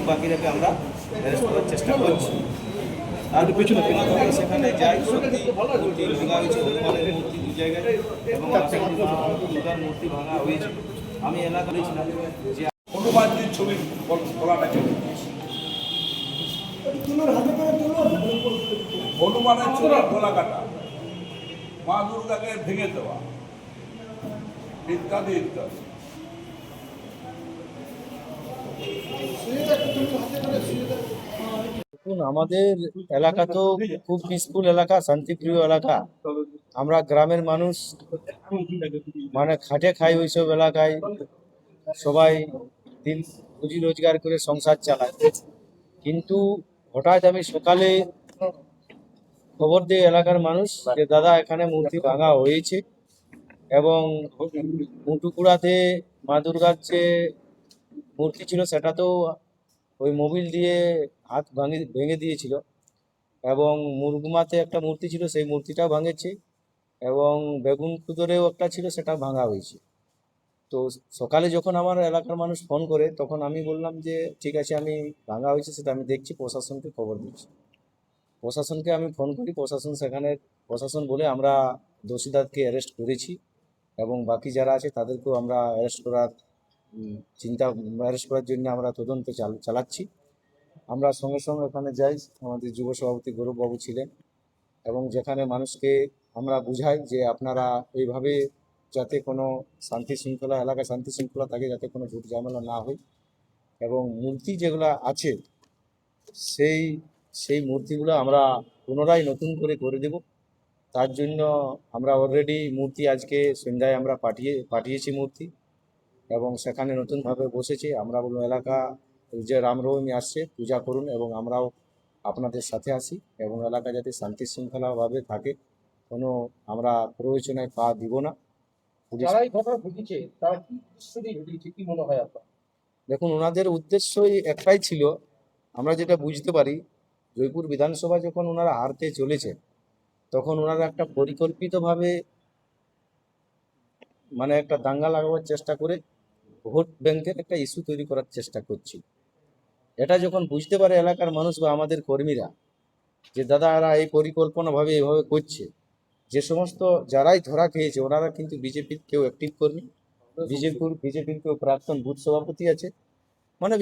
বাকিরাকে আমরা অ্যারেস্ট করার চেষ্টা করছি। আর পিছনে সেখানে যাই, সত্যি মূর্তি ভাঙা হয়েছে, হনুমানের মূর্তি দু জায়গায় এবং দুর্গার মূর্তি ভাঙা হয়েছে। আমি এলাকা বলেছিলাম যে হনুমানজির ছবি বলাটাকে হনুমানের চূড়ার গলা কাটা, মা দুর্গাকে ভেঙে দেওয়া, ইত্যাদি ইত্যাদি। দেখুন, আমাদের এলাকা তো খুব পিসফুল এলাকা, শান্তিপ্রিয় এলাকা। আমরা গ্রামের মানুষ, মানে খাটে খাই ওইসব এলাকায়। সবাই দিন রুজি রোজগার করে সংসার চালায়। কিন্তু হঠাৎ আমি সকালে খবর দিয়ে এলাকার মানুষ যে দাদা এখানে মূর্তি ভাঙা হয়েছে এবং মুটুকুড়াতে মা দুর্গার যে মূর্তি ছিল সেটা তো ওই মোবিল দিয়ে হাত ভেঙে দিয়েছিল এবং মুরগুমাতে একটা মূর্তি ছিল সেই মূর্তিটাও ভাঙেছে এবং বেগুন কুদরেও একটা ছিল সেটা ভাঙা হয়েছে। তো সকালে যখন আমার এলাকার মানুষ ফোন করে তখন আমি বললাম যে ঠিক আছে, আমি ভাঙা হয়েছে সেটা আমি দেখছি, প্রশাসনকে খবর দিচ্ছি। প্রশাসনকে আমি ফোন করি, প্রশাসন বলে আমরা দোষীদারকে অ্যারেস্ট করেছি এবং বাকি যারা আছে তাদেরকেও আমরা অ্যারেস্ট করার জন্য আমরা তদন্ত চালাচ্ছি। আমরা সঙ্গে সঙ্গে ওখানে যাই, আমাদের যুব সভাপতি গৌরববাবু ছিলেন এবং যেখানে মানুষকে আমরা বুঝাই যে আপনারা এইভাবে যাতে কোনো এলাকায় শান্তি শৃঙ্খলা থাকে, যাতে কোনো ঝুট ঝামেলা না হয় এবং মূর্তি যেগুলো আছে সেই সেই মূর্তিগুলো আমরা পুনরায় নতুন করে দেব। তার জন্য আমরা অলরেডি মূর্তি আজকে সন্ধ্যায় আমরা পাঠিয়েছি মূর্তি এবং সেখানে নতুনভাবে বসেছি। আমরা বলবো এলাকা যে রামনবমী আসছে, পূজা করুন এবং আমরাও আপনাদের সাথে আসি এবং এলাকা যাতে শান্তি শৃঙ্খলাভাবে থাকে, কোনো আমরা প্ররোচনায় পা দিব না। যারা এই ঘটনা ঘটিয়েছে তারা কি উদ্দেশ্য নিয়ে ঘটিয়েছে, কি মনে হয় আপনার? দেখুন, ওনাদের উদ্দেশ্যই একটাই ছিল, আমরা যেটা বুঝতে পারি, জয়পুর বিধানসভা যখন ওনারা হারতে চলেছে তখন ওনারা একটা পরিকল্পিতভাবে মানে একটা দাঙ্গা লাগাবার চেষ্টা করে ভোট ব্যাংকের একটা ইস্যু তৈরি করার চেষ্টা করছিল। এটা যখন বুঝতে পারে এলাকার মানুষ বা আমাদের কর্মীরা যে দাদা এরা এই পরিকল্পনাভাবে এভাবে করছে, যে সমস্ত যারাই ধরা খেয়েছে ওনারা কিন্তু বিজেপির কেউ অ্যাক্টিভ কর্মী, বিজেপির কেউ প্রাক্তন বুথ সভাপতি আছে, মানে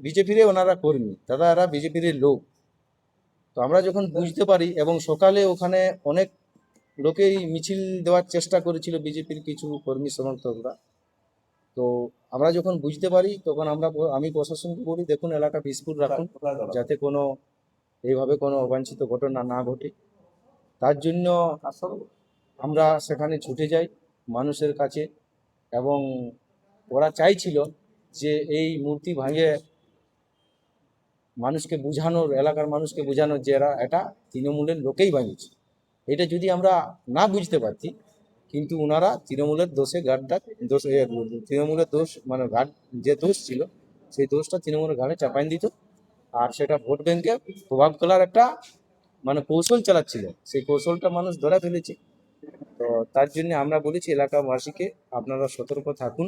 বিজেপির ওনারা কর্মী, দাদা এরা বিজেপির লোক। তো আমরা যখন বুঝতে পারি এবং সকালে ওখানে অনেক লোকেই মিছিল দেওয়ার চেষ্টা করেছিল বিজেপির কিছু কর্মী সমর্থকরা, তো আমরা যখন বুঝতে পারি তখন আমি প্রশাসনকে বলি দেখুন এলাকা পিসফুল রাখুন, যাতে এইভাবে কোনো অবাঞ্ছিত ঘটনা না ঘটে। তার জন্য আমরা সেখানে ছুটে যাই মানুষের কাছে এবং ওরা চাইছিল যে এই মূর্তি ভাঙে এলাকার মানুষকে বোঝানোর যে এটা তৃণমূলের লোকেই ভাঙিয়েছে। এটা যদি আমরা না বুঝতে পারছি, কিন্তু ওনারা তৃণমূলের তৃণমূলের দোষ মানে যে দোষ ছিল সেই দোষটা তৃণমূলের ঘাড়ে চাপাই দিত আর সেটা ভোট ব্যাংকে প্রভাব ফেলার একটা মানে কৌশল চালাচ্ছিল, সেই কৌশলটা মানুষ ধরে ফেলেছে। তো তার জন্য আমরা বলেছি এলাকাবাসীকে আপনারা সতর্ক থাকুন,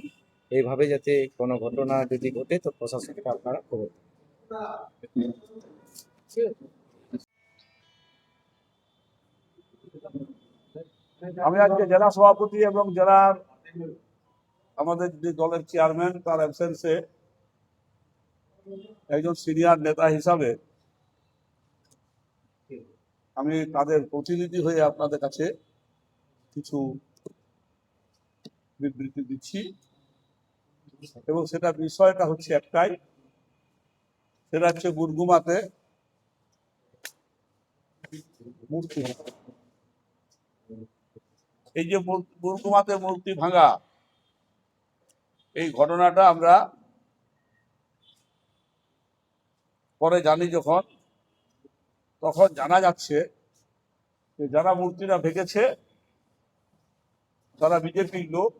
এইভাবে যাতে কোনো ঘটনা যদি ঘটে তো প্রশাসনকে আপনারা খবর দিন। আমি আজকে জেলা সভাপতি এবং জেলার আমাদের যে দলের চেয়ারম্যান তার অ্যাবসেন্সে একজন সিনিয়র নেতা হিসাবে আমি তাদের প্রতিনিধি হয়ে আপনাদের কাছে কিছু বিবৃতি দিচ্ছি এবং সেটা বিষয়টা হচ্ছে একটাই, সেটা হচ্ছে গুরগুমাতে মূর্তি, এই যে গুরগুমাতে মূর্তি ভাঙা এই ঘটনাটা আমরা পরে জানি তখন জানা যাচ্ছে যে যারা মূর্তিটা ভেঙেছে তারা বিজেপির লোক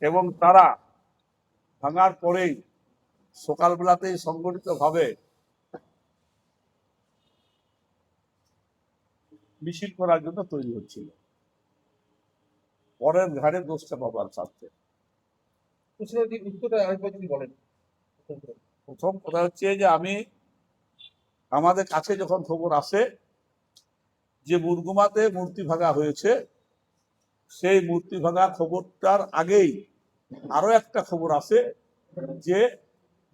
এবং তারা ভাঙার পরেই সকালবেলাতেই সংগঠিতভাবে মিছিল করার জন্য তৈরি হচ্ছিল, পরের ঘাড়ে দোষটা পাবার স্বার্থে। উত্তরটা আরেকবার যদি বলেন। প্রথম কথা হচ্ছে যে আমাদের কাছে যখন খবর আসে যে মুরগুমাতে মূর্তি ভাঙা হয়েছে, সেই মূর্তি ভাঙা খবরটার আগেই আরো একটা খবর আসে যে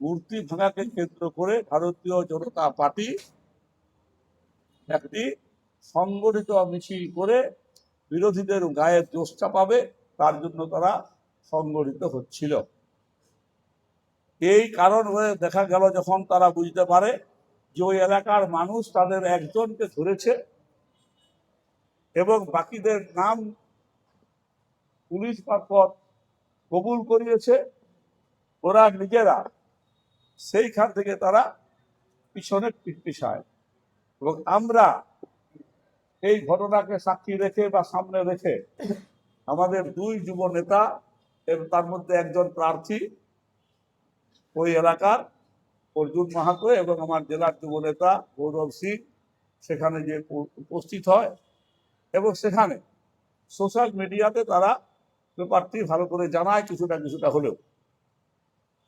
মূর্তি ভাঙাকে কেন্দ্র করে ভারতীয় জনতা পার্টি একটি সংগঠিত মিছিল করে বিরোধীদের গায়ে দোষ চাপাবে, তার জন্য তারা সংগঠিত হচ্ছিল। এই কারণ হয়ে দেখা গেল যখন তারা বুঝতে পারে যে ওই এলাকার মানুষ তাদের একজনকে ধরেছে এবং বাকিদের নাম পুলিশ মারফত কবুল করিয়েছে, ওরা নিজেরা সেইখান থেকে তারা পিছনে পিছায়। এবং আমরা এই ঘটনাকে সাক্ষী রেখে বা সামনে রেখে আমাদের দুই যুব নেতা এবং তার মধ্যে একজন প্রার্থী ওই এলাকার অর্জুন মাহাতো এবং আমার জেলার যুব নেতা গৌরব সিং সেখানে যে উপস্থিত হয় এবং সেখানে সোশ্যাল মিডিয়াতে তারা ব্যাপারটি ভালো করে জানায় কিছুটা হলেও।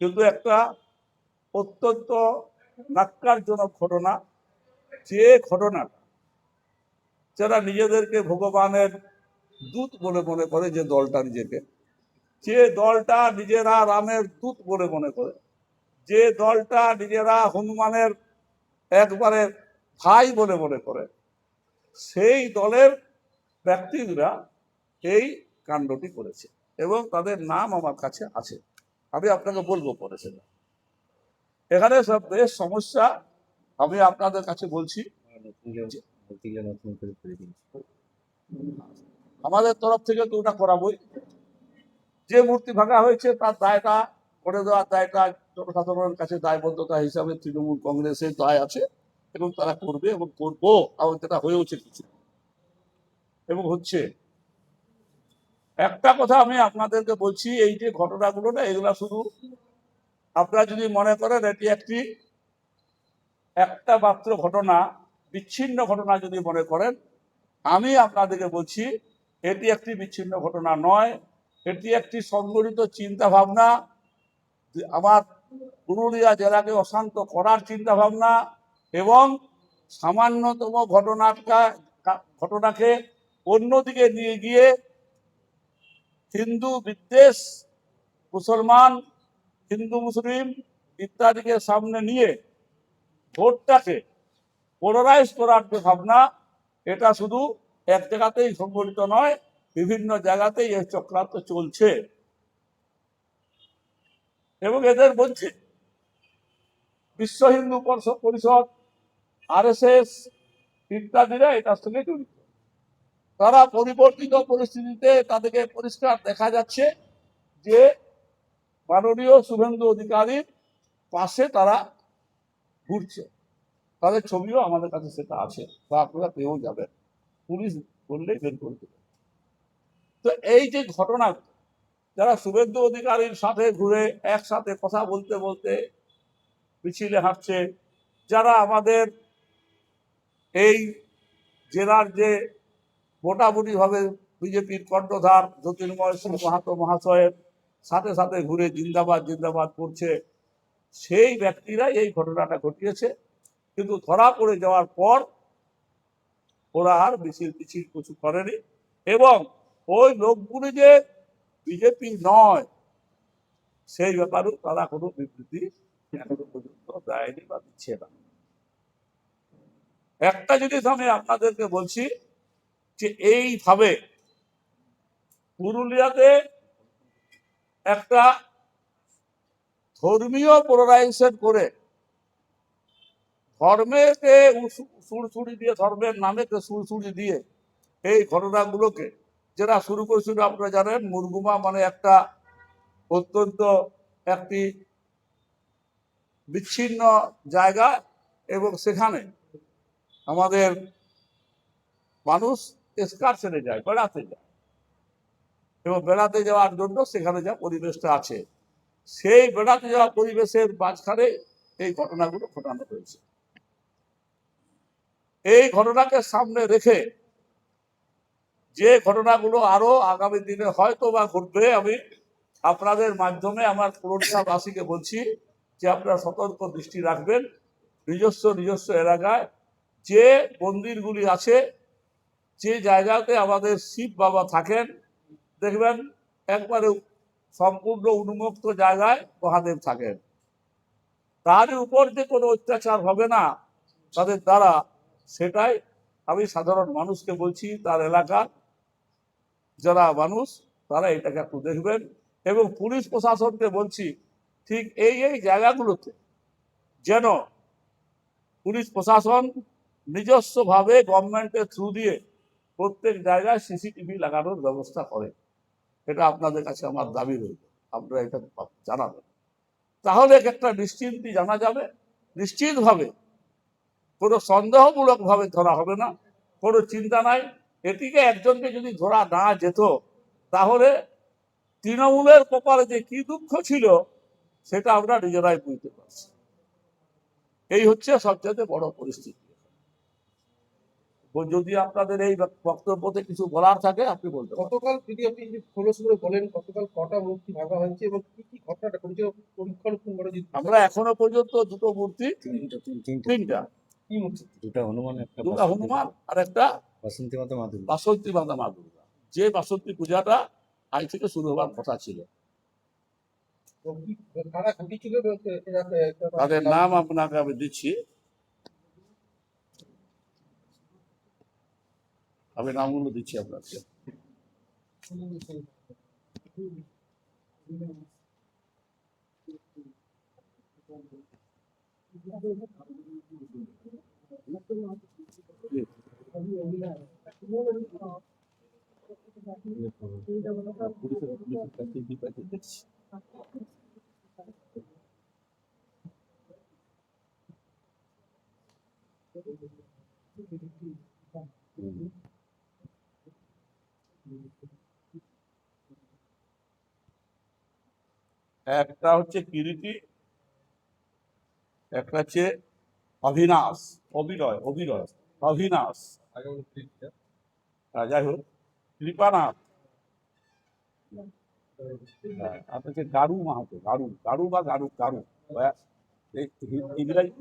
কিন্তু একটা অত্যন্ত ন্যাক্কারজনক ঘটনা, যে ঘটনা যারা নিজেদেরকে ভগবানের দূত বলে মনে করে, যে দলটা নিজেকে, যে দলটা নিজেরা রামের দূত বলে মনে করে, যে দলটা নিজেরা হনুমানের একবারে ভাই বলে মনে করে, সেই দলের ব্যক্তিরা এই কাণ্ডটি করেছে এবং তাদের নাম আমার কাছে আছে, আমি আপনাকে বলবো পরে সেটা। এখানে সব বেশ সমস্যা, আমি আপনাদের কাছে বলছি আমাদের তরফ থেকে তো ওটা করাবোই। যে মূর্তি ভাঙা হয়েছে তার দায়টা করে দেওয়ার দায়টা জনসাধারণের কাছে দায়বদ্ধতা হিসাবে তৃণমূল কংগ্রেসের দায় আছে এবং তারা করবে এবং করবো, এবং যেটা হয়েওছে কিছু এবং হচ্ছে। একটা কথা আমি আপনাদেরকে বলছি, এই যে ঘটনাগুলো না, এগুলা শুধু আপনারা যদি মনে করেন এটি একটা মাত্র ঘটনা, বিচ্ছিন্ন ঘটনা যদি মনে করেন, আমি আপনাদেরকে বলছি এটি একটি বিচ্ছিন্ন ঘটনা নয়, এটি একটি সংগঠিত চিন্তা ভাবনা, আমার পুরুলিয়া জেলাকে অশান্ত করার চিন্তা ভাবনা এবং সামান্যতম ঘটনাকে অন্যদিকে নিয়ে গিয়ে হিন্দু বিদ্বেষ, মুসলমান, হিন্দু মুসলিম ইত্যাদিকে সামনে নিয়ে ভোটটাকে পোলারাইজ করার যে ভাবনা, এটা শুধু এক জায়গাতেই সংগঠিত নয়, বিভিন্ন জায়গাতেই এই চক্রান্ত চলছে এবং এদের মধ্যে বিশ্ব হিন্দু পরিষদ, RSS ইত্যাদিরা এটার সঙ্গে জড়িত। তারা পরিবর্তিত পরিস্থিতিতে তাদেরকে পরিষ্কার দেখা যাচ্ছে যে মাননীয় শুভেন্দু অধিকারীর পাশে তারা ঘুরছে, তাদের ছবিও আমাদের কাছে সেটা আছে বা আপনারা পেয়েও যাবেন, পুলিশ বললেই বের করে দেবে। তো এই যে ঘটনা, যারা শুভেন্দু অধিকারীর সাথে ঘুরে একসাথে কথা বলতে বলতে মিছিলে হাঁটছে, যারা আমাদের এই জেলার যে মোটামুটি ভাবে বিজেপির কণ্ঠধার জ্যোতির্ময় সিং মাহাতো মহাশয়ের সাথে সাথে ঘুরে জিন্দাবাদ জিন্দাবাদ করছে, সেই ব্যক্তিরা এই ঘটনাটা ঘটিয়েছে। কিন্তু ধরা পড়ে যাওয়ার পর ওরা আর মিছিল কিছু করেনি এবং ওই লোকগুলি যে বিজেপি নয় সেই ব্যাপারেও তারা কোনো বিবৃতি এখনো পর্যন্ত দেয়নি বা দিচ্ছে না। একটা জিনিস আমি আপনাদেরকে বলছি যে এইভাবে পুরুলিয়াতে একটা ধর্মীয় পোলারাইজেশন করে ধর্মেকে সুরসুরি দিয়ে, ধর্মের নামেকে সুরসুরি দিয়ে এই ঘটনাগুলোকে যারা শুরু করেছিল, আপনারা জানেন মুরগুমা মানে একটা অত্যন্ত একটি বিচ্ছিন্ন জায়গা এবং সেখানে আমাদের মানুষ এক্সকারশনে যায়, বেড়াতে যায় এবং বেড়াতে যাওয়ার জন্য সেখানে যা পরিবেশটা আছে, সেই বেড়াতে যাওয়া পরিবেশের মাঝখানে এই ঘটনাগুলো ঘটানো হয়েছে। এই ঘটনাকে সামনে রেখে যে ঘটনাগুলো আরো আগামী দিনে হয়তো বা ঘটবে, আমি আপনাদের মাধ্যমে আমার পুরুলিয়াবাসীকে বলছি যে আপনারা সতর্ক দৃষ্টি রাখবেন নিজস্ব এলাকায় যে মন্দিরগুলি আছে, যে জায়গাতে আমাদের শিব বাবা থাকেন, দেখবেন একবারে সম্পূর্ণ উন্মুক্ত জায়গায় মহাদেব থাকেন। তার উপর যে কোনো অত্যাচার হবে না তাদের দ্বারা, সেটাই আমি সাধারণ মানুষকে বলছি, তার এলাকার যারা মানুষ তারা এটাকে একটু দেখবেন। এবং পুলিশ প্রশাসনকে বলছি, ঠিক এই জায়গাগুলোতে যেন পুলিশ প্রশাসন নিজস্বভাবে গভর্নমেন্টের থ্রু দিয়ে প্রত্যেক জায়গায় সিসিটিভি লাগানোর ব্যবস্থা করে। এটা আপনাদের কাছে আমার দাবি রইল, আপনারা এটা জানাবেন। তাহলে একটা নিশ্চিন্তি জানা যাবে, নিশ্চিতভাবে কোনো সন্দেহমূলকভাবে ধরা হবে না, কোনো চিন্তা নাই। এটিকে একজনকে যদি ধরা না যেত তাহলে তৃণমূলের কপালে যে কি দুঃখ ছিল সেটা আমরা নিজেরাই বুঝতে পারছি। এই হচ্ছে সবচেয়ে বড় পরিস্থিতি। যদি আপনাদের এই বক্তব্যতে কিছু বলার থাকে আপনি বলতে পারেন। গতকাল যদি আপনি যদি খোলস করে বলেন গতকাল কটা মূর্তি ভাঙা হয়েছে এবং কি কি ঘটনাটা ঘটেছে পরীক্ষণ করে যদি আমরা এখনো পর্যন্ত দুটো মূর্তি, তিনটা, কি মূর্তি? দুটা হনুমান, একটা দুটা হনুমান আর একটা বাসন্তী মাতা মা দুর্গা। বাসন্তী মাতা মা দুর্গা, যে বাসন্তী পূজাটা আজ থেকে শুরু হওয়ার কথা ছিল। কারা ঘটিয়েছিল তাদের নাম আপনাকে আমি দিচ্ছি, আমি নামগুলো দিচ্ছি আপনাকে। একটা হচ্ছে কিরিটি, একটা হচ্ছে অভিনাশ, অভিনাশ, যাই হোক কৃপানাথ, আর হচ্ছে গারু মাহাতো, গারু বা গারু গারু, ইংরাজি